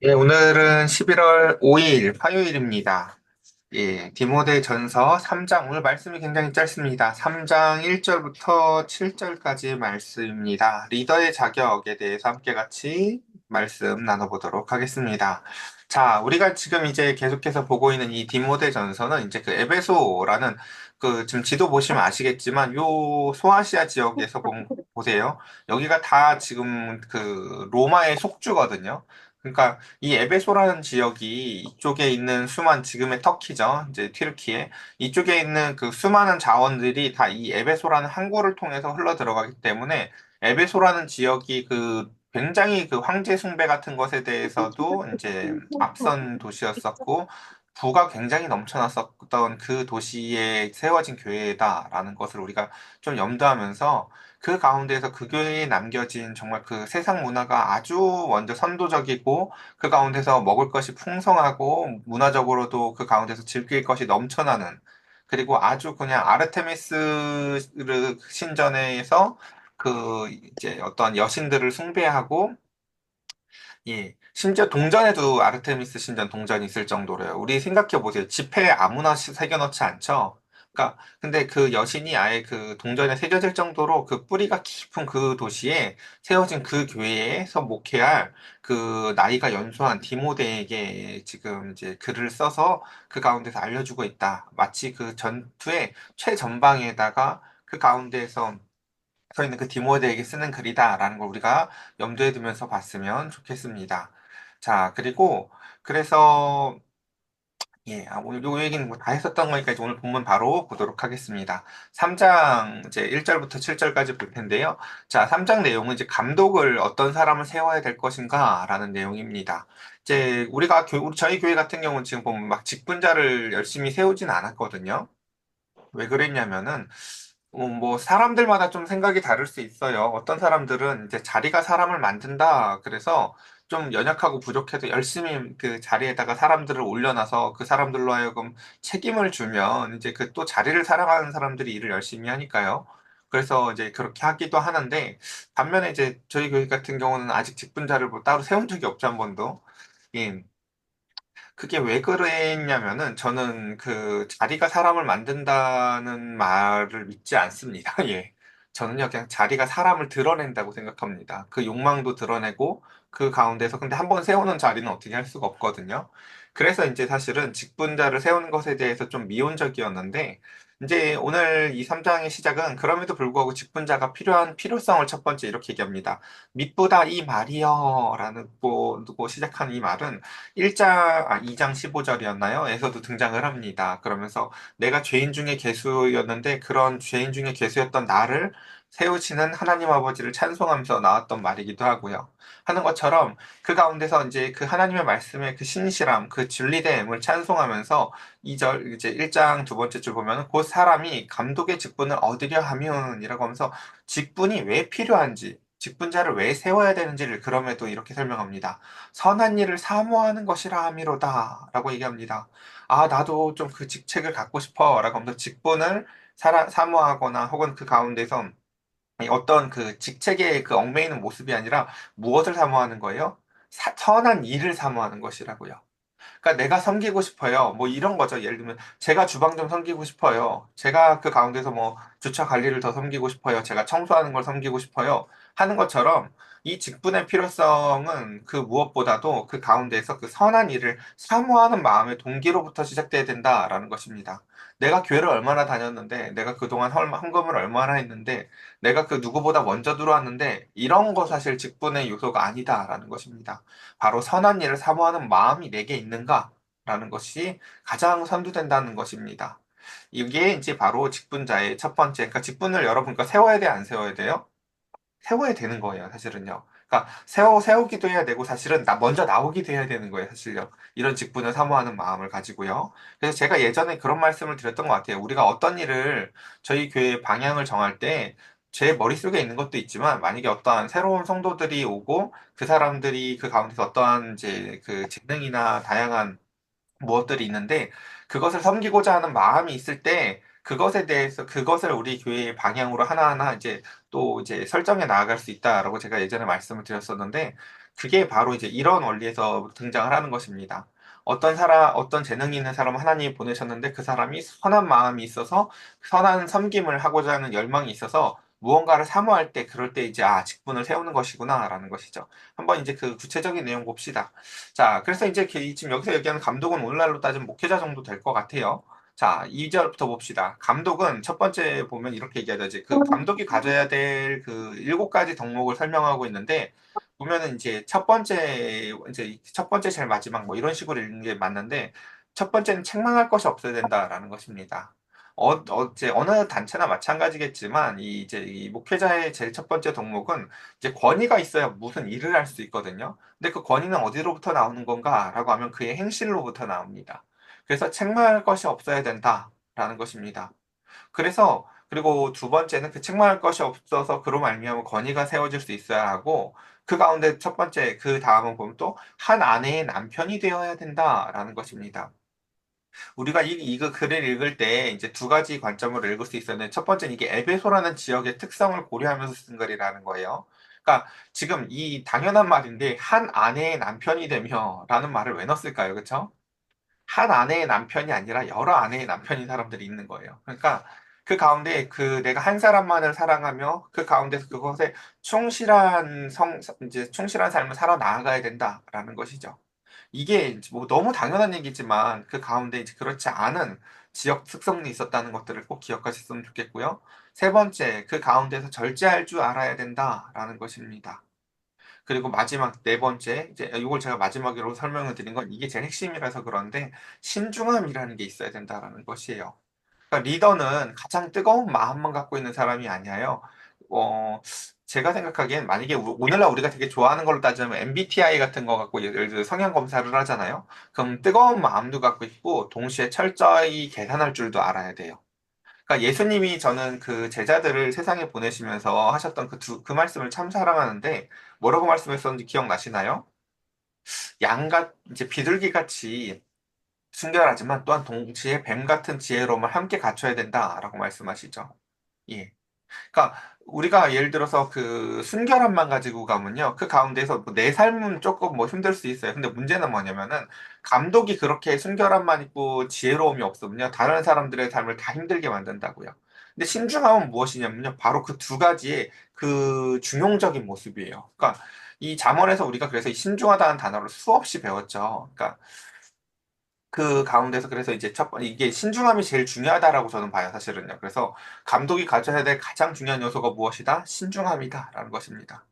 예, 오늘은 11월 5일 화요일입니다. 예, 디모데 전서 3장, 오늘 말씀이 굉장히 짧습니다. 3장 1절부터 7절까지 말씀입니다. 리더의 자격에 대해서 함께 같이 말씀 나눠보도록 하겠습니다. 자, 우리가 지금 이제 계속해서 보고 있는 이 디모데 전서는 이제 그 에베소라는 그 지금 지도 보시면 아시겠지만 요 소아시아 지역에서 보세요. 여기가 다 지금 그 로마의 속주거든요. 그러니까 이 에베소라는 지역이 이쪽에 있는 지금의 터키죠. 이제 튀르키예. 이쪽에 있는 그 수많은 자원들이 다 이 에베소라는 항구를 통해서 흘러 들어가기 때문에 에베소라는 지역이 그 굉장히 그 황제 숭배 같은 것에 대해서도 이제 앞선 도시였었고 부가 굉장히 넘쳐났었던 그 도시에 세워진 교회다라는 것을 우리가 좀 염두하면서 그 가운데에서 그 교회에 남겨진 정말 그 세상 문화가 아주 먼저 선도적이고 그 가운데서 먹을 것이 풍성하고 문화적으로도 그 가운데서 즐길 것이 넘쳐나는 그리고 아주 그냥 아르테미스 신전에서 그 이제 어떤 여신들을 숭배하고 예. 심지어 동전에도 아르테미스 신전 동전이 있을 정도로요. 우리 생각해 보세요. 지폐에 아무나 새겨넣지 않죠? 그러니까 근데 그 여신이 아예 그 동전에 새겨질 정도로 그 뿌리가 깊은 그 도시에 세워진 그 교회에서 목회할 그 나이가 연소한 디모데에게 지금 이제 글을 써서 그 가운데서 알려주고 있다. 마치 그 전투의 최전방에다가 그 가운데에서 서 있는 그 디모데에게 쓰는 글이다라는 걸 우리가 염두에 두면서 봤으면 좋겠습니다. 자, 그리고 그래서 예, 오늘 요 얘기는 뭐 다 했었던 거니까 이제 오늘 본문 바로 보도록 하겠습니다. 3장 이제 1절부터 7절까지 볼 텐데요. 자, 3장 내용은 이제 감독을 어떤 사람을 세워야 될 것인가라는 내용입니다. 이제 저희 교회 같은 경우는 지금 보면 막 직분자를 열심히 세우진 않았거든요. 왜 그랬냐면은 뭐, 사람들마다 좀 생각이 다를 수 있어요. 어떤 사람들은 이제 자리가 사람을 만든다. 그래서 좀 연약하고 부족해도 열심히 그 자리에다가 사람들을 올려놔서 그 사람들로 하여금 책임을 주면 이제 그 또 자리를 사랑하는 사람들이 일을 열심히 하니까요. 그래서 이제 그렇게 하기도 하는데, 반면에 이제 저희 교회 같은 경우는 아직 직분자를 뭐 따로 세운 적이 없죠, 한 번도. 예. 그게 왜 그랬냐면은 저는 그 자리가 사람을 만든다는 말을 믿지 않습니다. 예. 저는요, 그냥 자리가 사람을 드러낸다고 생각합니다. 그 욕망도 드러내고 그 가운데서 근데 한번 세우는 자리는 어떻게 할 수가 없거든요. 그래서 이제 사실은 직분자를 세우는 것에 대해서 좀 미온적이었는데 이제 오늘 이 3장의 시작은 그럼에도 불구하고 직분자가 필요한 필요성을 첫 번째 이렇게 얘기합니다. 미쁘다 이 말이여 라는 고 시작하는 이 말은 2장 15절이었나요? 에서도 등장을 합니다. 그러면서 내가 죄인 중에 괴수였는데 그런 죄인 중에 괴수였던 나를 세우시는 하나님 아버지를 찬송하면서 나왔던 말이기도 하고요. 하는 것처럼 그 가운데서 이제 그 하나님의 말씀의 그 신실함, 그 진리됨을 찬송하면서 2절 이제 1장 두 번째 줄 보면 그 사람이 감독의 직분을 얻으려 함이온이라고 하면서 직분이 왜 필요한지 직분자를 왜 세워야 되는지를 그럼에도 이렇게 설명합니다. 선한 일을 사모하는 것이라 함이로다. 라고 얘기합니다. 아, 나도 좀 그 직책을 갖고 싶어. 라고 하면서 직분을 사모하거나 혹은 그 가운데서 어떤 그 직책에 그 얽매이는 모습이 아니라 무엇을 사모하는 거예요? 선한 일을 사모하는 것이라고요. 그러니까 내가 섬기고 싶어요. 뭐 이런 거죠. 예를 들면 제가 주방 좀 섬기고 싶어요. 제가 그 가운데서 뭐 주차 관리를 더 섬기고 싶어요. 제가 청소하는 걸 섬기고 싶어요. 하는 것처럼 이 직분의 필요성은 그 무엇보다도 그 가운데서 그 선한 일을 사모하는 마음의 동기로부터 시작돼야 된다라는 것입니다. 내가 교회를 얼마나 다녔는데, 내가 그동안 헌금을 얼마나 했는데, 내가 그 누구보다 먼저 들어왔는데, 이런 거 사실 직분의 요소가 아니다라는 것입니다. 바로 선한 일을 사모하는 마음이 내게 있는가라는 것이 가장 선두된다는 것입니다. 이게 이제 바로 직분자의 첫 번째, 그러니까 직분을 여러분과 세워야 돼, 안 세워야 돼요? 세워야 되는 거예요, 사실은요. 그러니까 세우기도 해야 되고, 사실은 먼저 나오기도 해야 되는 거예요, 사실요. 이런 직분을 사모하는 마음을 가지고요. 그래서 제가 예전에 그런 말씀을 드렸던 것 같아요. 우리가 어떤 일을 저희 교회 방향을 정할 때, 제 머릿속에 있는 것도 있지만, 만약에 어떠한 새로운 성도들이 오고, 그 사람들이 그 가운데서 어떠한 이제 그 재능이나 다양한 무엇들이 있는데 그것을 섬기고자 하는 마음이 있을 때 그것에 대해서 그것을 우리 교회의 방향으로 하나하나 이제 또 이제 설정해 나아갈 수 있다라고 제가 예전에 말씀을 드렸었는데 그게 바로 이제 이런 원리에서 등장을 하는 것입니다. 어떤 재능이 있는 사람 하나님이 보내셨는데 그 사람이 선한 마음이 있어서 선한 섬김을 하고자 하는 열망이 있어서 무언가를 사모할 때 그럴 때 이제 직분을 세우는 것이구나라는 것이죠. 한번 이제 그 구체적인 내용 봅시다. 자, 그래서 이제 지금 여기서 얘기하는 감독은 오늘날로 따지면 목회자 정도 될 것 같아요. 자, 2절부터 봅시다. 감독은 첫 번째 보면 이렇게 얘기하죠. 그 감독이 가져야 될 그 7가지 덕목을 설명하고 있는데 보면은 이제 첫 번째 제일 마지막 뭐 이런 식으로 읽는 게 맞는데 첫 번째는 책망할 것이 없어야 된다라는 것입니다. 이제 어느 단체나 마찬가지겠지만 이제 이 목회자의 제일 첫 번째 덕목은 이제 권위가 있어야 무슨 일을 할 수 있거든요. 근데 그 권위는 어디로부터 나오는 건가라고 하면 그의 행실로부터 나옵니다. 그래서 책망할 것이 없어야 된다라는 것입니다. 그리고 두 번째는 그 책망할 것이 없어서 그로 말미암아 권위가 세워질 수 있어야 하고 그 가운데 첫 번째 그 다음은 보면 또 한 아내의 남편이 되어야 된다라는 것입니다. 우리가 이거 글을 읽을 때 이제 두 가지 관점으로 읽을 수 있었는데 첫 번째는 이게 에베소라는 지역의 특성을 고려하면서 쓴 글이라는 거예요. 그러니까 지금 이 당연한 말인데 한 아내의 남편이 되며라는 말을 왜 넣었을까요? 그렇죠? 한 아내의 남편이 아니라 여러 아내의 남편인 사람들이 있는 거예요. 그러니까 그 가운데 그 내가 한 사람만을 사랑하며 그 가운데서 그것에 이제 충실한 삶을 살아 나아가야 된다라는 것이죠. 이게 뭐 너무 당연한 얘기지만 그 가운데 이제 그렇지 않은 지역 특성이 있었다는 것들을 꼭 기억하셨으면 좋겠고요. 세 번째, 그 가운데서 절제할 줄 알아야 된다라는 것입니다. 그리고 마지막 네 번째, 이제 이걸 제가 마지막으로 설명을 드린 건 이게 제일 핵심이라서 그런데 신중함이라는 게 있어야 된다라는 것이에요. 그러니까 리더는 가장 뜨거운 마음만 갖고 있는 사람이 아니에요. 제가 생각하기엔 만약에 오늘날 우리가 되게 좋아하는 걸로 따지면 MBTI 같은 거 갖고 예를 들어 성향 검사를 하잖아요. 그럼 뜨거운 마음도 갖고 있고 동시에 철저히 계산할 줄도 알아야 돼요. 그러니까 예수님이 저는 그 제자들을 세상에 보내시면서 하셨던 그 말씀을 참 사랑하는데 뭐라고 말씀하셨는지 기억나시나요? 이제 비둘기 같이 순결하지만 또한 동시에 뱀 같은 지혜로움을 함께 갖춰야 된다라고 말씀하시죠. 예. 그러니까 우리가 예를 들어서 그 순결함만 가지고 가면요. 그 가운데서 뭐내 삶은 조금 뭐 힘들 수 있어요. 근데 문제는 뭐냐면은 감독이 그렇게 순결함만 있고 지혜로움이 없으면요. 다른 사람들의 삶을 다 힘들게 만든다고요. 근데 신중함은 무엇이냐면요. 바로 그 두 가지의 그 중용적인 모습이에요. 그러니까 이 잠언에서 우리가 그래서 이 신중하다는 단어를 수없이 배웠죠. 그러니까 그 가운데서 그래서 이제 이게 신중함이 제일 중요하다라고 저는 봐요, 사실은요. 그래서 감독이 가져야 될 가장 중요한 요소가 무엇이다? 신중함이다라는 것입니다.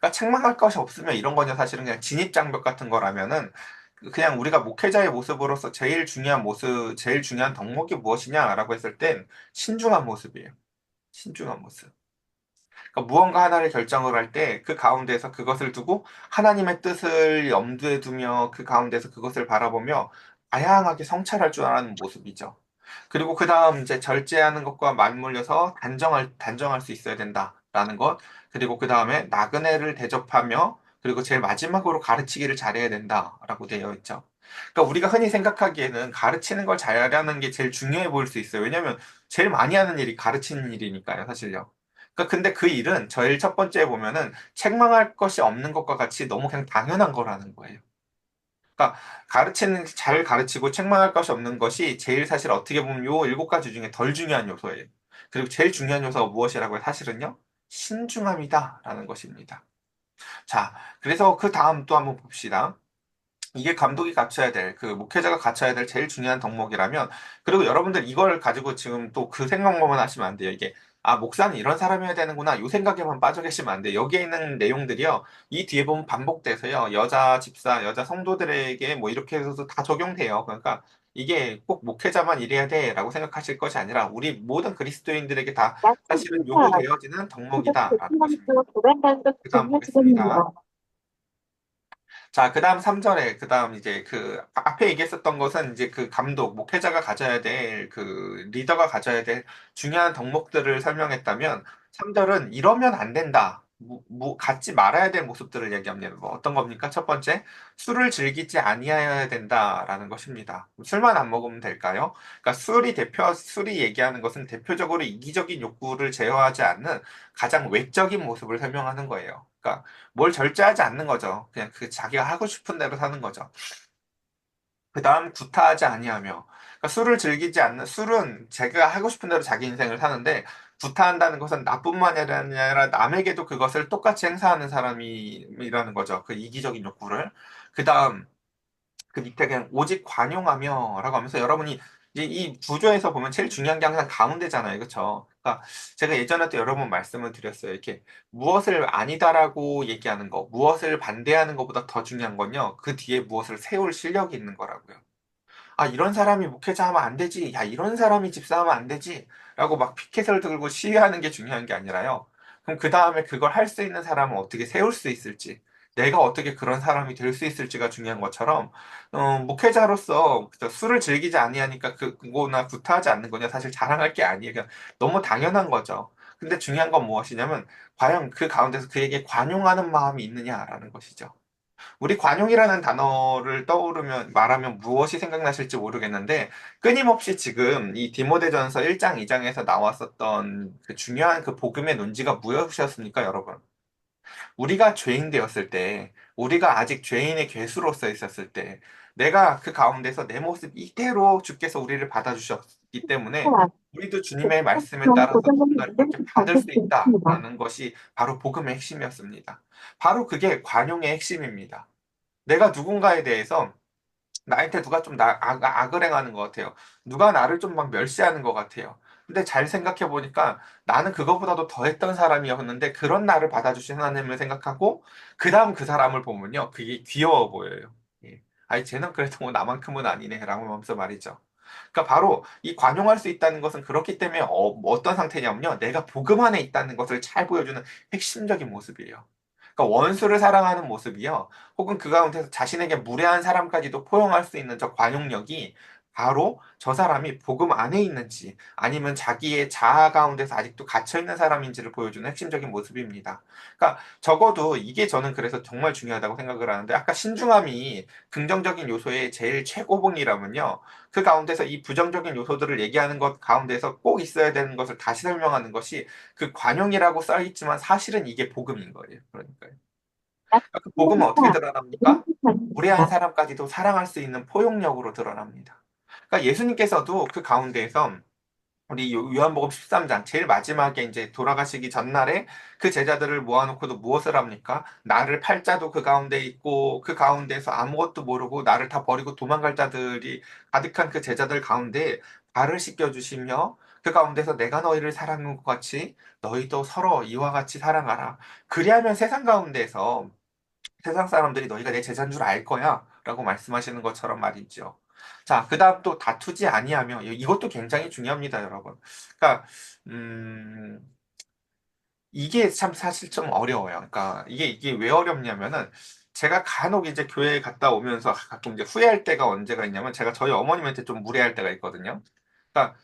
그러니까 책망할 것이 없으면 이런 거냐 사실은 그냥 진입장벽 같은 거라면은 그냥 우리가 목회자의 모습으로서 제일 중요한 덕목이 무엇이냐라고 했을 땐 신중한 모습이에요. 신중한 모습. 그러니까 무언가 하나를 결정을 할 때 그 가운데서 그것을 두고 하나님의 뜻을 염두에 두며 그 가운데서 그것을 바라보며 다양하게 성찰할 줄 아는 모습이죠. 그리고 그 다음 이제 절제하는 것과 맞물려서 단정할 수 있어야 된다라는 것. 그리고 그 다음에 나그네를 대접하며 그리고 제일 마지막으로 가르치기를 잘해야 된다라고 되어 있죠. 그러니까 우리가 흔히 생각하기에는 가르치는 걸 잘하는 게 제일 중요해 보일 수 있어요. 왜냐하면 제일 많이 하는 일이 가르치는 일이니까요, 사실요. 근데 그 일은 제일 첫 번째에 보면은 책망할 것이 없는 것과 같이 너무 그냥 당연한 거라는 거예요. 그러니까 잘 가르치고 책망할 것이 없는 것이 제일 사실 어떻게 보면 요 7가지 중에 덜 중요한 요소예요. 그리고 제일 중요한 요소가 무엇이라고요? 사실은요, 신중함이다라는 것입니다. 자, 그래서 그 다음 또 한번 봅시다. 이게 감독이 갖춰야 될, 그 목회자가 갖춰야 될 제일 중요한 덕목이라면, 그리고 여러분들 이걸 가지고 지금 또 그 생각만 하시면 안 돼요. 이게, 목사는 이런 사람이어야 되는구나. 요 생각에만 빠져 계시면 안 돼요. 여기에 있는 내용들이요. 이 뒤에 보면 반복돼서요. 여자 집사, 여자 성도들에게 뭐 이렇게 해서도 다 적용돼요. 그러니까 이게 꼭 목회자만 이래야 돼라고 생각하실 것이 아니라 우리 모든 그리스도인들에게 다 사실은 요구되어지는 덕목이다라는 것입니다. 그 다음 보겠습니다. 자, 그 다음 3절에, 그 다음 이제 앞에 얘기했었던 것은 이제 그 감독, 목회자가 가져야 될, 리더가 가져야 될 중요한 덕목들을 설명했다면, 3절은 이러면 안 된다. 갖지 말아야 될 모습들을 얘기합니다. 뭐 어떤 겁니까? 첫 번째, 술을 즐기지 아니하여야 된다라는 것입니다. 술만 안 먹으면 될까요? 그러니까 술이 얘기하는 것은 대표적으로 이기적인 욕구를 제어하지 않는 가장 외적인 모습을 설명하는 거예요. 그러니까 뭘 절제하지 않는 거죠. 그냥 그 자기가 하고 싶은 대로 사는 거죠. 그 다음 구타하지 아니하며. 그러니까 술을 즐기지 않는, 술은 제가 하고 싶은 대로 자기 인생을 사는데, 구타한다는 것은 나뿐만 아니라 남에게도 그것을 똑같이 행사하는 사람이라는 거죠. 그 이기적인 욕구를. 그 다음, 그 밑에 그냥 오직 관용하며 라고 하면서 여러분이 이제 이 구조에서 보면 제일 중요한 게 항상 가운데잖아요. 그렇죠? 그러니까 제가 예전에도 여러 번 말씀을 드렸어요. 이렇게 무엇을 아니다라고 얘기하는 거, 무엇을 반대하는 것보다 더 중요한 건요. 그 뒤에 무엇을 세울 실력이 있는 거라고요. 아, 이런 사람이 목회자 하면 안 되지. 야, 이런 사람이 집사하면 안 되지. 라고 막 피켓을 들고 시위하는 게 중요한 게 아니라요. 그럼 그 다음에 그걸 할 수 있는 사람은 어떻게 세울 수 있을지, 내가 어떻게 그런 사람이 될 수 있을지가 중요한 것처럼, 목회자로서 그저 술을 즐기지 아니하니까 그거나 구타하지 않는 거냐 사실 자랑할 게 아니에요. 그냥 너무 당연한 거죠. 근데 중요한 건 무엇이냐면, 과연 그 가운데서 그에게 관용하는 마음이 있느냐라는 것이죠. 우리 관용이라는 단어를 떠오르면 말하면 무엇이 생각나실지 모르겠는데 끊임없이 지금 이 디모데전서 1장, 2장에서 나왔었던 그 중요한 그 복음의 논지가 무엇이었습니까, 여러분? 우리가 죄인 되었을 때, 우리가 아직 죄인의 괴수로서 있었을 때, 내가 그 가운데서 내 모습 이대로 주께서 우리를 받아주셨기 때문에 우리도 주님의 말씀에 따라서 누군가를 그렇게 받을 수 있다라는 것이 바로 복음의 핵심이었습니다. 바로 그게 관용의 핵심입니다. 내가 누군가에 대해서 나한테 누가 좀 악을 행하는 것 같아요. 누가 나를 좀 막 멸시하는 것 같아요. 근데 잘 생각해 보니까 나는 그거보다도 더했던 사람이었는데 그런 나를 받아주신 하나님을 생각하고 그 다음 그 사람을 보면요. 그게 귀여워 보여요. 예. 아니 쟤는 그래도 뭐 나만큼은 아니네 라고 하면서 말이죠. 그러니까 바로 이 관용할 수 있다는 것은 그렇기 때문에 뭐 어떤 상태냐면요. 내가 복음 안에 있다는 것을 잘 보여주는 핵심적인 모습이에요. 그러니까 원수를 사랑하는 모습이요. 혹은 그 가운데서 자신에게 무례한 사람까지도 포용할 수 있는 저 관용력이 바로 저 사람이 복음 안에 있는지 아니면 자기의 자아 가운데서 아직도 갇혀 있는 사람인지를 보여주는 핵심적인 모습입니다. 그러니까 적어도 이게 저는 그래서 정말 중요하다고 생각을 하는데 아까 신중함이 긍정적인 요소의 제일 최고봉이라면요. 그 가운데서 이 부정적인 요소들을 얘기하는 것 가운데서 꼭 있어야 되는 것을 다시 설명하는 것이 그 관용이라고 써 있지만 사실은 이게 복음인 거예요. 그러니까요. 그 복음은 어떻게 드러납니까? 무례한 사람까지도 사랑할 수 있는 포용력으로 드러납니다. 그러니까 예수님께서도 그 가운데에서 우리 요한복음 13장 제일 마지막에 이제 돌아가시기 전날에 그 제자들을 모아놓고도 무엇을 합니까? 나를 팔 자도 그 가운데 있고 그 가운데서 아무것도 모르고 나를 다 버리고 도망갈 자들이 가득한 그 제자들 가운데 발을 씻겨주시며 그 가운데서 내가 너희를 사랑한 것 같이 너희도 서로 이와 같이 사랑하라. 그리하면 세상 가운데서 세상 사람들이 너희가 내 제자인 줄 알 거야. 라고 말씀하시는 것처럼 말이죠. 자, 그 다음 또 다투지 아니하며, 이것도 굉장히 중요합니다, 여러분. 그러니까, 음, 이게 참 사실 좀 어려워요. 그러니까, 이게 왜 어렵냐면은, 제가 간혹 이제 교회에 갔다 오면서 가끔 이제 후회할 때가 언제가 있냐면, 제가 저희 어머님한테 좀 무례할 때가 있거든요. 그러니까,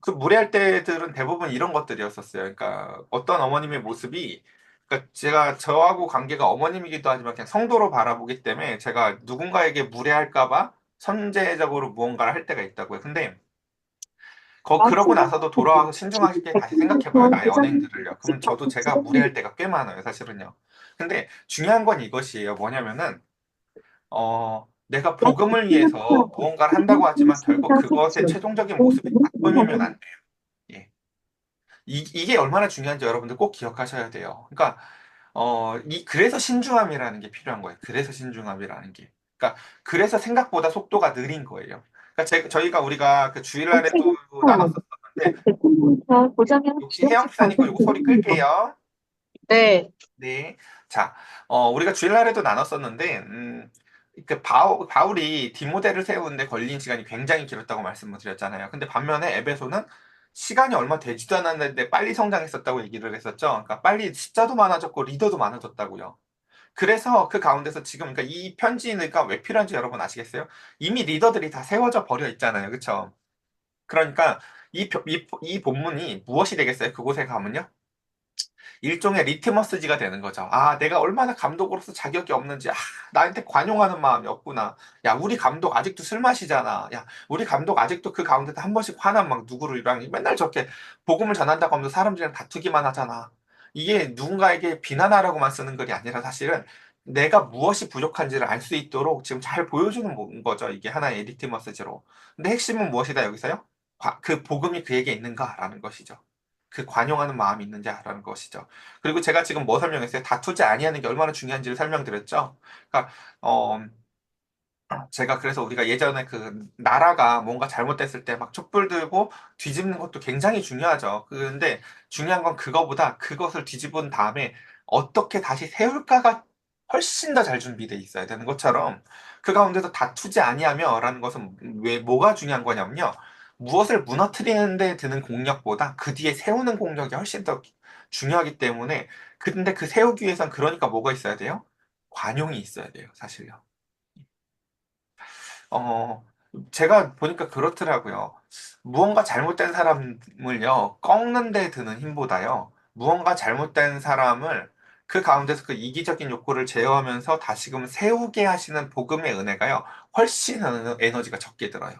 그 무례할 때들은 대부분 이런 것들이었었어요. 그러니까 어떤 어머님의 모습이 그러니까 제가 저하고 관계가 어머님이기도 하지만 그냥 성도로 바라보기 때문에 제가 누군가에게 무례할까 봐 선제적으로 무언가를 할 때가 있다고요. 근데 그러고 나서도 돌아와서 신중하게 다시 생각해봐요. 나의 언행들을요. 그러면 저도 제가 무례할 때가 꽤 많아요. 사실은요. 근데 중요한 건 이것이에요. 뭐냐면은 내가 복음을 위해서 무언가를 한다고 하지만 결국 그것의 최종적인 모습이 나쁨이면 안 돼요. 예. 이게 얼마나 중요한지 여러분들 꼭 기억하셔야 돼요. 그러니까, 그래서 신중함이라는 게 필요한 거예요. 그래서 신중함이라는 게. 그러니까, 그래서 생각보다 속도가 느린 거예요. 그러니까 우리가 그 주일날에도 나눴었는데, 혹시 혜영 수사님 거 요거 소리 끌게요. 네, 네. 자, 우리가 주일날에도 나눴었는데, 그 바울이 디모데를 세우는데 걸린 시간이 굉장히 길었다고 말씀을 드렸잖아요. 근데 반면에 에베소는 시간이 얼마 되지도 않았는데 빨리 성장했었다고 얘기를 했었죠. 그러니까 빨리 숫자도 많아졌고 리더도 많아졌다고요. 그래서 그 가운데서 지금 그러니까 이 편지가 왜 필요한지 여러분 아시겠어요? 이미 리더들이 다 세워져 버려 있잖아요. 그렇죠? 그러니까 이 본문이 무엇이 되겠어요? 그곳에 가면요. 일종의 리트머스지가 되는 거죠. 아, 내가 얼마나 감독으로서 자격이 없는지, 나한테 관용하는 마음이 없구나. 야, 우리 감독 아직도 술 마시잖아. 야, 우리 감독 아직도 그 가운데서 한 번씩 화난 막 누구를 맨날 저렇게 복음을 전한다고 하면서 사람들이랑 다투기만 하잖아. 이게 누군가에게 비난하라고만 쓰는 글이 아니라 사실은 내가 무엇이 부족한지를 알 수 있도록 지금 잘 보여주는 거죠. 이게 하나의 리트 머스지로. 근데 핵심은 무엇이다 여기서요? 그 복음이 그에게 있는가라는 것이죠. 그 관용하는 마음이 있느냐라는 것이죠. 그리고 제가 지금 뭐 설명했어요? 다투지 아니하는 게 얼마나 중요한지를 설명드렸죠. 그러니까 제가 그래서 우리가 예전에 그 나라가 뭔가 잘못됐을 때 막 촛불 들고 뒤집는 것도 굉장히 중요하죠. 근데 중요한 건 그거보다 그것을 뒤집은 다음에 어떻게 다시 세울까가 훨씬 더 잘 준비돼 있어야 되는 것처럼 그 가운데서 다투지 아니하며라는 것은 왜 뭐가 중요한 거냐면요. 무엇을 무너뜨리는 데 드는 공력보다 그 뒤에 세우는 공력이 훨씬 더 중요하기 때문에 근데 그 세우기 위해선 그러니까 뭐가 있어야 돼요? 관용이 있어야 돼요, 사실요. 어, 제가 보니까 그렇더라고요. 무언가 잘못된 사람을요, 꺾는 데 드는 힘보다요, 무언가 잘못된 사람을 그 가운데서 그 이기적인 욕구를 제어하면서 다시금 세우게 하시는 복음의 은혜가요, 훨씬 에너지가 적게 들어요.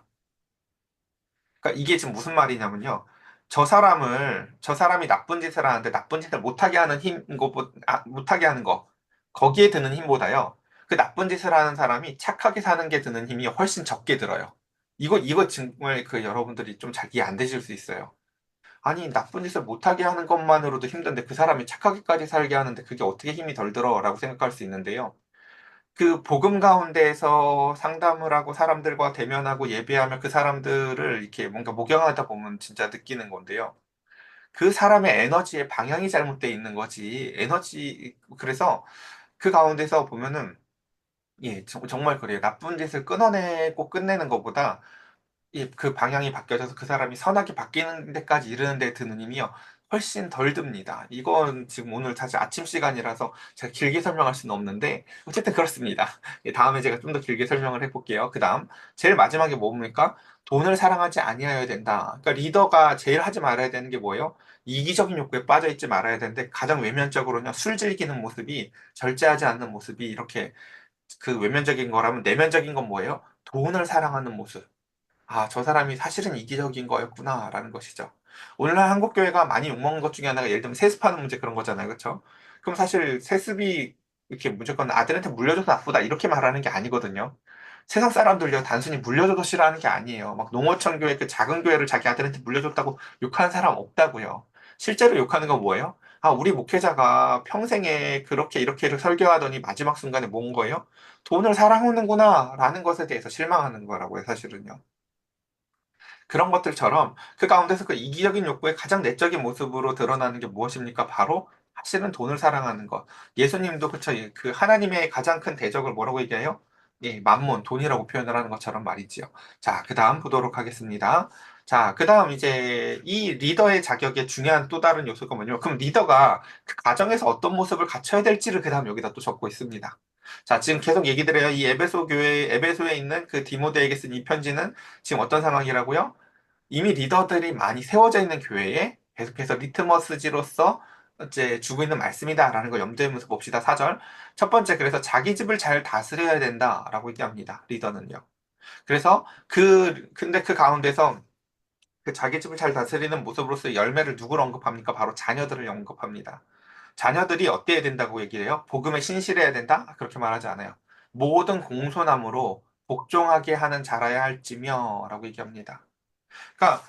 그러니까 이게 지금 무슨 말이냐면요. 저 사람이 나쁜 짓을 하는데 나쁜 짓을 못하게 하는 못하게 하는 거, 거기에 드는 힘보다요. 그 나쁜 짓을 하는 사람이 착하게 사는 게 드는 힘이 훨씬 적게 들어요. 이거 정말 그 여러분들이 좀 잘 이해 안 되실 수 있어요. 아니, 나쁜 짓을 못하게 하는 것만으로도 힘든데 그 사람이 착하게까지 살게 하는데 그게 어떻게 힘이 덜 들어라고 생각할 수 있는데요. 그 복음 가운데에서 상담을 하고 사람들과 대면하고 예배하며 그 사람들을 이렇게 뭔가 목양하다 보면 진짜 느끼는 건데요. 그 사람의 에너지의 방향이 잘못되어 있는 거지. 그래서 그 가운데서 보면은, 예, 정말 그래요. 나쁜 짓을 끊어내고 끝내는 것보다 그 방향이 바뀌어져서 그 사람이 선하게 바뀌는 데까지 이르는 데 드는 힘이요. 훨씬 덜 듭니다. 이건 지금 오늘 사실 아침 시간이라서 제가 길게 설명할 수는 없는데, 어쨌든 그렇습니다. 예, 다음에 제가 좀 더 길게 설명을 해볼게요. 그 다음, 제일 마지막에 뭡니까? 돈을 사랑하지 아니하여야 된다. 그러니까 리더가 제일 하지 말아야 되는 게 뭐예요? 이기적인 욕구에 빠져 있지 말아야 되는데, 가장 외면적으로는 술 즐기는 모습이, 절제하지 않는 모습이 이렇게 그 외면적인 거라면 내면적인 건 뭐예요? 돈을 사랑하는 모습. 아, 저 사람이 사실은 이기적인 거였구나라는 것이죠. 오늘날 한국 교회가 많이 욕먹는 것 중에 하나가 예를 들면 세습하는 문제 그런 거잖아요. 그렇죠? 그럼 사실 세습이 이렇게 무조건 아들한테 물려줘서 나쁘다 이렇게 말하는 게 아니거든요. 세상 사람들요 단순히 물려줘도 싫어하는 게 아니에요. 막 농어촌 교회 그 작은 교회를 자기 아들한테 물려줬다고 욕하는 사람 없다고요. 실제로 욕하는 건 뭐예요? 아, 우리 목회자가 평생에 그렇게 이렇게를 설교하더니 마지막 순간에 뭔 거예요? 돈을 사랑하는구나 라는 것에 대해서 실망하는 거라고요, 사실은요. 그런 것들처럼 그 가운데서 그 이기적인 욕구의 가장 내적인 모습으로 드러나는 게 무엇입니까? 바로 사실은 돈을 사랑하는 것. 예수님도 그쵸. 그 하나님의 가장 큰 대적을 뭐라고 얘기해요? 예, 만몬, 돈이라고 표현을 하는 것처럼 말이지요. 자, 그 다음 보도록 하겠습니다. 자, 그 다음 이제 이 리더의 자격의 중요한 또 다른 요소가 뭐냐면, 그럼 리더가 그 가정에서 어떤 모습을 갖춰야 될지를 그 다음 여기다 또 적고 있습니다. 자, 지금 계속 얘기 드려요. 이 에베소에 있는 그 디모데에게 쓴 이 편지는 지금 어떤 상황이라고요? 이미 리더들이 많이 세워져 있는 교회에 계속해서 리트머스지로서 이제 주고 있는 말씀이다라는 걸 염두에 두면서 봅시다. 4절. 첫 번째, 그래서 자기 집을 잘 다스려야 된다라고 얘기합니다. 리더는요. 그래서 근데 그 가운데서 그 자기 집을 잘 다스리는 모습으로서 열매를 누구를 언급합니까? 바로 자녀들을 언급합니다. 자녀들이 어때야 된다고 얘기를 해요? 복음에 신실해야 된다? 그렇게 말하지 않아요. 모든 공손함으로 복종하게 하는 자라야 할지며 라고 얘기합니다. 그러니까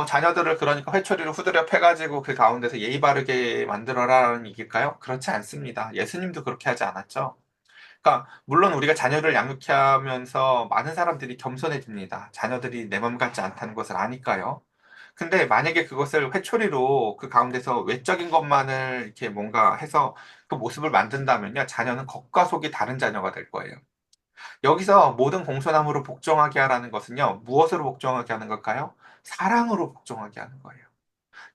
자녀들을 그러니까 회초리를 후드려 패가지고 그 가운데서 예의 바르게 만들어라라는 얘기일까요? 그렇지 않습니다. 예수님도 그렇게 하지 않았죠. 그러니까 물론 우리가 자녀를 양육해 하면서 많은 사람들이 겸손해집니다. 자녀들이 내 맘 같지 않다는 것을 아니까요. 근데 만약에 그것을 회초리로 그 가운데서 외적인 것만을 이렇게 뭔가 해서 그 모습을 만든다면요. 자녀는 겉과 속이 다른 자녀가 될 거예요. 여기서 모든 공손함으로 복종하게 하라는 것은요, 무엇으로 복종하게 하는 걸까요? 사랑으로 복종하게 하는 거예요.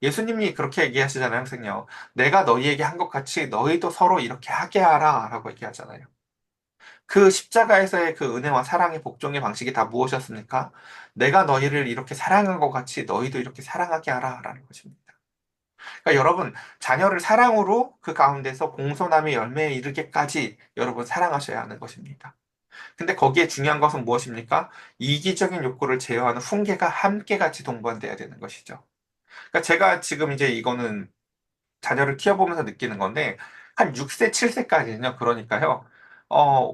예수님이 그렇게 얘기하시잖아요, 항상요. 내가 너희에게 한 것 같이 너희도 서로 이렇게 하게 하라 라고 얘기하잖아요. 그 십자가에서의 그 은혜와 사랑의 복종의 방식이 다 무엇이었습니까? 내가 너희를 이렇게 사랑한 것 같이 너희도 이렇게 사랑하게 하라 라는 것입니다. 그러니까 여러분, 자녀를 사랑으로 그 가운데서 공손함의 열매에 이르게까지 여러분 사랑하셔야 하는 것입니다. 근데 거기에 중요한 것은 무엇입니까? 이기적인 욕구를 제어하는 훈계가 함께 같이 동반돼야 되는 것이죠. 그러니까 제가 지금 이제 이거는 자녀를 키워보면서 느끼는 건데, 한 6세, 7세까지는요, 그러니까요,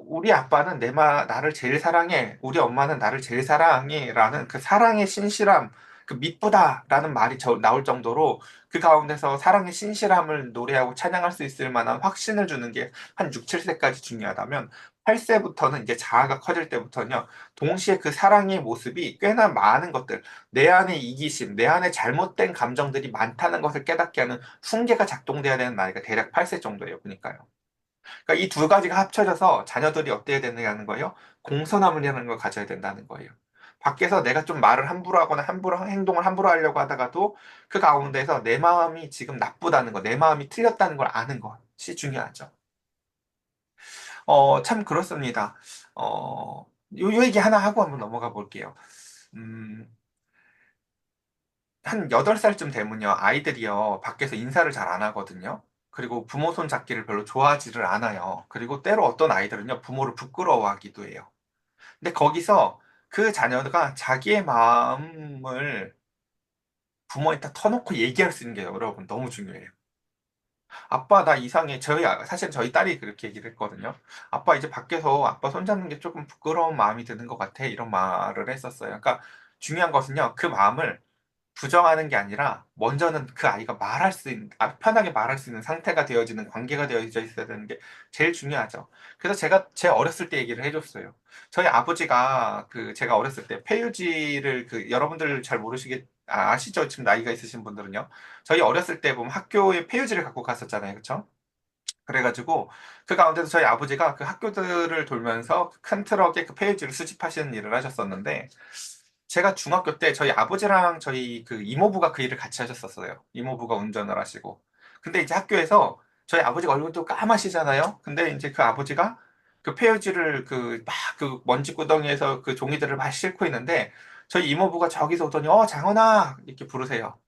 우리 아빠는 나를 제일 사랑해. 우리 엄마는 나를 제일 사랑해. 라는 그 사랑의 신실함, 그 미쁘다라는 말이 나올 정도로 그 가운데서 사랑의 신실함을 노래하고 찬양할 수 있을 만한 확신을 주는 게 한 6, 7세까지 중요하다면 8세부터는 이제 자아가 커질 때부터는요, 동시에 그 사랑의 모습이 꽤나 많은 것들, 내 안에 이기심, 내 안에 잘못된 감정들이 많다는 것을 깨닫게 하는 훈계가 작동돼야 되는 나이가 대략 8세 정도예요. 그러니까요. 그러니까 이 두 가지가 합쳐져서 자녀들이 어때야 되느냐는 거예요. 공손함이라는 걸 가져야 된다는 거예요. 밖에서 내가 좀 말을 함부로 하거나 행동을 함부로 하려고 하다가도 그 가운데서 내 마음이 지금 나쁘다는 거, 내 마음이 틀렸다는 걸 아는 것이 중요하죠. 참 그렇습니다. 요 얘기 하나 하고 한번 넘어가 볼게요. 음, 한 8살쯤 되면요, 아이들이요, 밖에서 인사를 잘 안 하거든요. 그리고 부모 손 잡기를 별로 좋아하지를 않아요. 그리고 때로 어떤 아이들은요, 부모를 부끄러워하기도 해요. 근데 거기서 그 자녀가 자기의 마음을 부모에다 터놓고 얘기할 수 있는 게 여러분 너무 중요해요. 아빠, 나 이상해. 사실 저희 딸이 그렇게 얘기를 했거든요. 아빠, 이제 밖에서 아빠 손잡는 게 조금 부끄러운 마음이 드는 것 같아. 이런 말을 했었어요. 그러니까 중요한 것은요, 그 마음을 부정하는 게 아니라 먼저는 그 아이가 편하게 말할 수 있는 상태가 되어지는 관계가 되어져 있어야 되는 게 제일 중요하죠. 그래서 제가 제 어렸을 때 얘기를 해줬어요. 저희 아버지가 제가 어렸을 때 폐유지를 여러분들 잘 아시죠? 지금 나이가 있으신 분들은요. 저희 어렸을 때 보면 학교에 폐유지를 갖고 갔었잖아요. 그쵸? 그래가지고 그 가운데서 저희 아버지가 그 학교들을 돌면서 큰 트럭에 그 폐유지를 수집하시는 일을 하셨었는데 제가 중학교 때 저희 아버지랑 저희 그 이모부가 그 일을 같이 하셨었어요. 이모부가 운전을 하시고. 근데 이제 학교에서 저희 아버지가 얼굴도 까마시잖아요. 근데 이제 그 아버지가 그 폐유지를 그 먼지 구덩이에서 그 종이들을 막 싣고 있는데 저희 이모부가 저기서 오더니 장원아 이렇게 부르세요.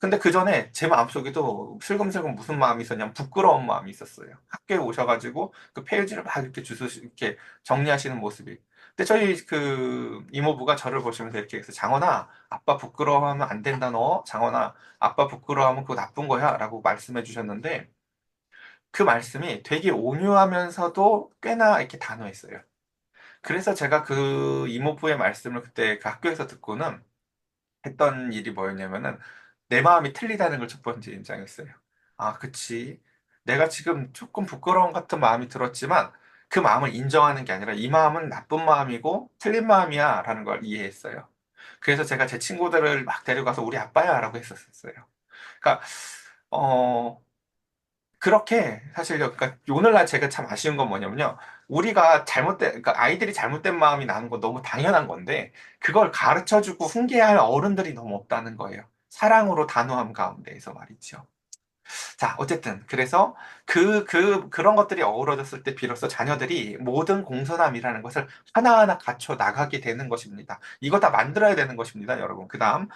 근데 그 전에 제 마음속에도 슬금슬금 무슨 마음이 있었냐면 부끄러운 마음이 있었어요. 학교에 오셔가지고 그 페이지를 막 이렇게 정리하시는 모습이. 근데 저희 그 이모부가 저를 보시면서 이렇게 해서 장원아, 아빠 부끄러워하면 안 된다 너. 장원아, 아빠 부끄러워하면 그거 나쁜 거야. 라고 말씀해 주셨는데 그 말씀이 되게 온유하면서도 꽤나 이렇게 단호했어요. 그래서 제가 그 이모부의 말씀을 그때 그 학교에서 듣고는 했던 일이 뭐였냐면은 내 마음이 틀리다는 걸 첫 번째 인정했어요. 아, 그치. 내가 지금 조금 부끄러움 같은 마음이 들었지만 그 마음을 인정하는 게 아니라 이 마음은 나쁜 마음이고 틀린 마음이야 라는 걸 이해했어요. 그래서 제가 제 친구들을 막 데려가서 우리 아빠야 라고 했었어요. 그러니까 어 그렇게 사실요. 그러니까 오늘날 제가 참 아쉬운 건 뭐냐면요. 그러니까 아이들이 잘못된 마음이 나는 건 너무 당연한 건데 그걸 가르쳐주고 훈계할 어른들이 너무 없다는 거예요. 사랑으로 단호함 가운데에서 말이죠. 자, 어쨌든, 그래서 그런 것들이 어우러졌을 때 비로소 자녀들이 모든 공손함이라는 것을 하나하나 갖춰 나가게 되는 것입니다. 이거 다 만들어야 되는 것입니다, 여러분. 그 다음,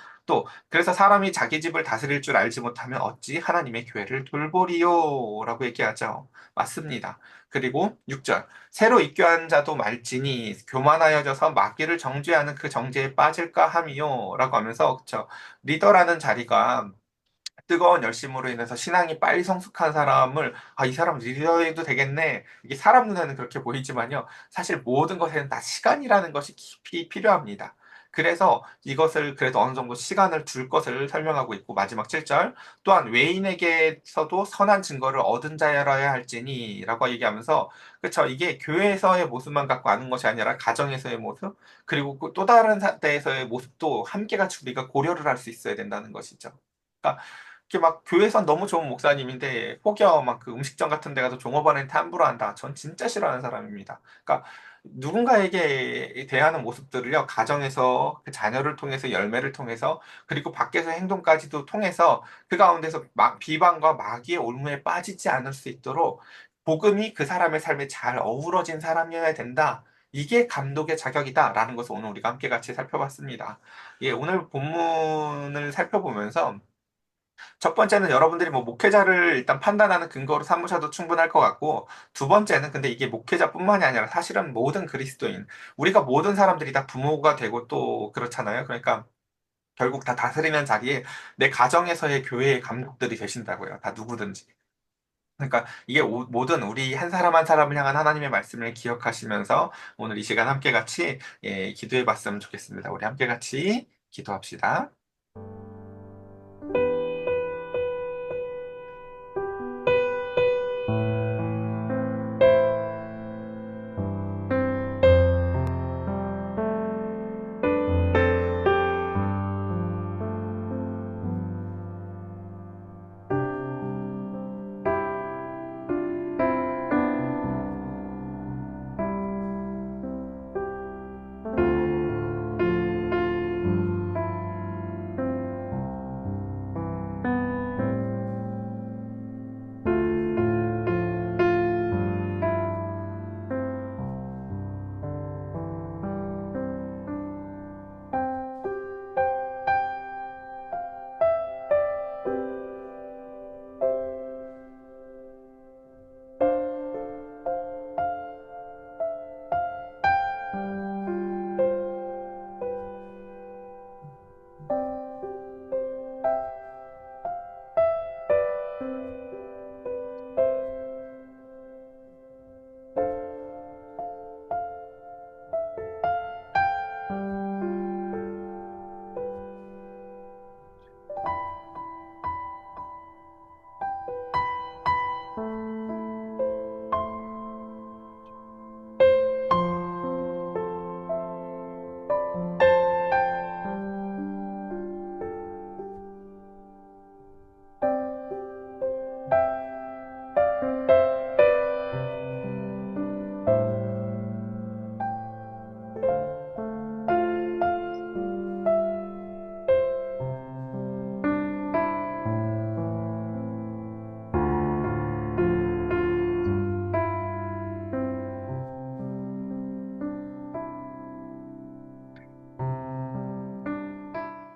그래서 사람이 자기 집을 다스릴 줄 알지 못하면 어찌 하나님의 교회를 돌보리요? 라고 얘기하죠. 맞습니다. 그리고 6절, 새로 입교한 자도 말지니 교만하여져서 마귀를 정죄하는 그 정죄에 빠질까 함이요? 라고 하면서, 그쵸. 리더라는 자리가 뜨거운 열심으로 인해서 신앙이 빨리 성숙한 사람을 이 사람 리더해도 되겠네. 이게 사람 눈에는 그렇게 보이지만요. 사실 모든 것에는 다 시간이라는 것이 깊이 필요합니다. 그래서 이것을 그래도 어느 정도 시간을 둘 것을 설명하고 있고 마지막 7절 또한 외인에게서도 선한 증거를 얻은 자여야 할지니라고 얘기하면서 그렇죠. 이게 교회에서의 모습만 갖고 아는 것이 아니라 가정에서의 모습 그리고 또 다른 데에서의 모습도 함께 같이 우리가 고려를 할 수 있어야 된다는 것이죠. 그러니까 이렇게 막 교회선 너무 좋은 목사님인데 혹여 막 그 음식점 같은 데 가서 종업원한테 함부로 한다. 전 진짜 싫어하는 사람입니다. 그러니까 누군가에게 대하는 모습들을요, 가정에서 그 자녀를 통해서 열매를 통해서 그리고 밖에서 행동까지도 통해서 그 가운데서 비방과 마귀의 올무에 빠지지 않을 수 있도록 복음이 그 사람의 삶에 잘 어우러진 사람이어야 된다. 이게 감독의 자격이다라는 것을 오늘 우리가 함께 같이 살펴봤습니다. 예, 오늘 본문을 살펴보면서 첫 번째는 여러분들이 뭐 목회자를 일단 판단하는 근거로 삼으셔도 충분할 것 같고, 두 번째는 근데 이게 목회자뿐만이 아니라 사실은 모든 그리스도인, 우리가 모든 사람들이 다 부모가 되고 또 그렇잖아요. 그러니까 결국 다 다스리는 자리에 내 가정에서의 교회의 감독들이 되신다고요. 다 누구든지. 그러니까 이게 모든 우리 한 사람 한 사람을 향한 하나님의 말씀을 기억하시면서 오늘 이 시간 함께 같이 기도해 봤으면 좋겠습니다. 우리 함께 같이 기도합시다.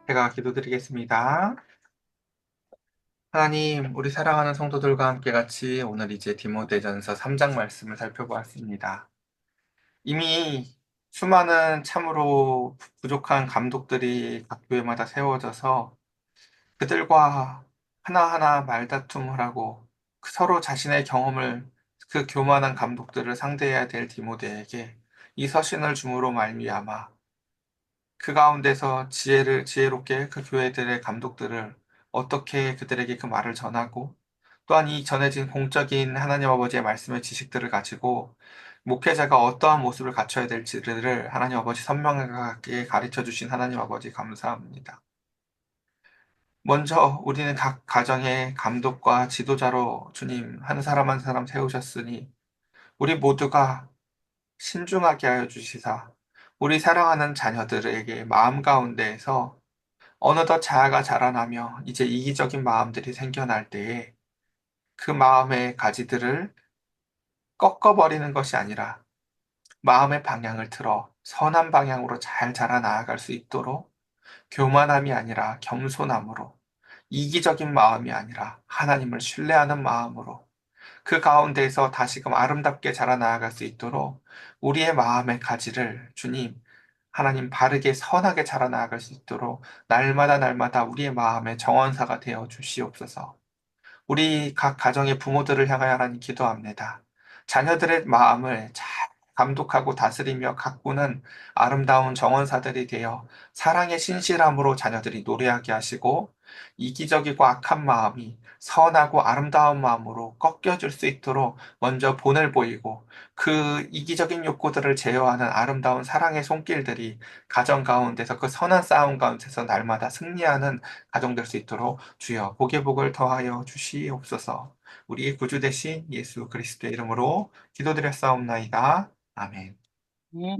제가 기도드리겠습니다. 하나님, 우리 사랑하는 성도들과 함께 같이 오늘 이제 디모데전서 3장 말씀을 살펴보았습니다. 이미 수많은 참으로 부족한 감독들이 각 교회마다 세워져서 그들과 하나하나 말다툼을 하고 서로 자신의 경험을 그 교만한 감독들을 상대해야 될 디모데에게 이 서신을 줌으로 말미암아 그 가운데서 지혜롭게 그 교회들의 감독들을 어떻게 그들에게 그 말을 전하고 또한 이 전해진 공적인 하나님 아버지의 말씀의 지식들을 가지고 목회자가 어떠한 모습을 갖춰야 될지를 하나님 아버지 선명하게 가르쳐 주신 하나님 아버지 감사합니다. 먼저 우리는 각 가정의 감독과 지도자로 주님 한 사람 한 사람 세우셨으니 우리 모두가 신중하게 하여 주시사 우리 사랑하는 자녀들에게 마음 가운데에서 어느덧 자아가 자라나며 이제 이기적인 마음들이 생겨날 때에 그 마음의 가지들을 꺾어버리는 것이 아니라 마음의 방향을 틀어 선한 방향으로 잘 자라나아갈 수 있도록 교만함이 아니라 겸손함으로 이기적인 마음이 아니라 하나님을 신뢰하는 마음으로 그 가운데에서 다시금 아름답게 자라나아갈 수 있도록 우리의 마음의 가지를 주님, 하나님 바르게 선하게 자라나아갈 수 있도록 날마다 날마다 우리의 마음의 정원사가 되어 주시옵소서. 우리 각 가정의 부모들을 향하여 하나님 기도합니다. 자녀들의 마음을 잘 감독하고 다스리며 가꾸는 아름다운 정원사들이 되어 사랑의 신실함으로 자녀들이 노래하게 하시고 이기적이고 악한 마음이 선하고 아름다운 마음으로 꺾여질 수 있도록 먼저 본을 보이고 그 이기적인 욕구들을 제어하는 아름다운 사랑의 손길들이 가정 가운데서 그 선한 싸움 가운데서 날마다 승리하는 가정 될 수 있도록 주여 복의 복을 더하여 주시옵소서. 우리의 구주 되신 예수 그리스도의 이름으로 기도드렸사옵나이다. 아멘. 네.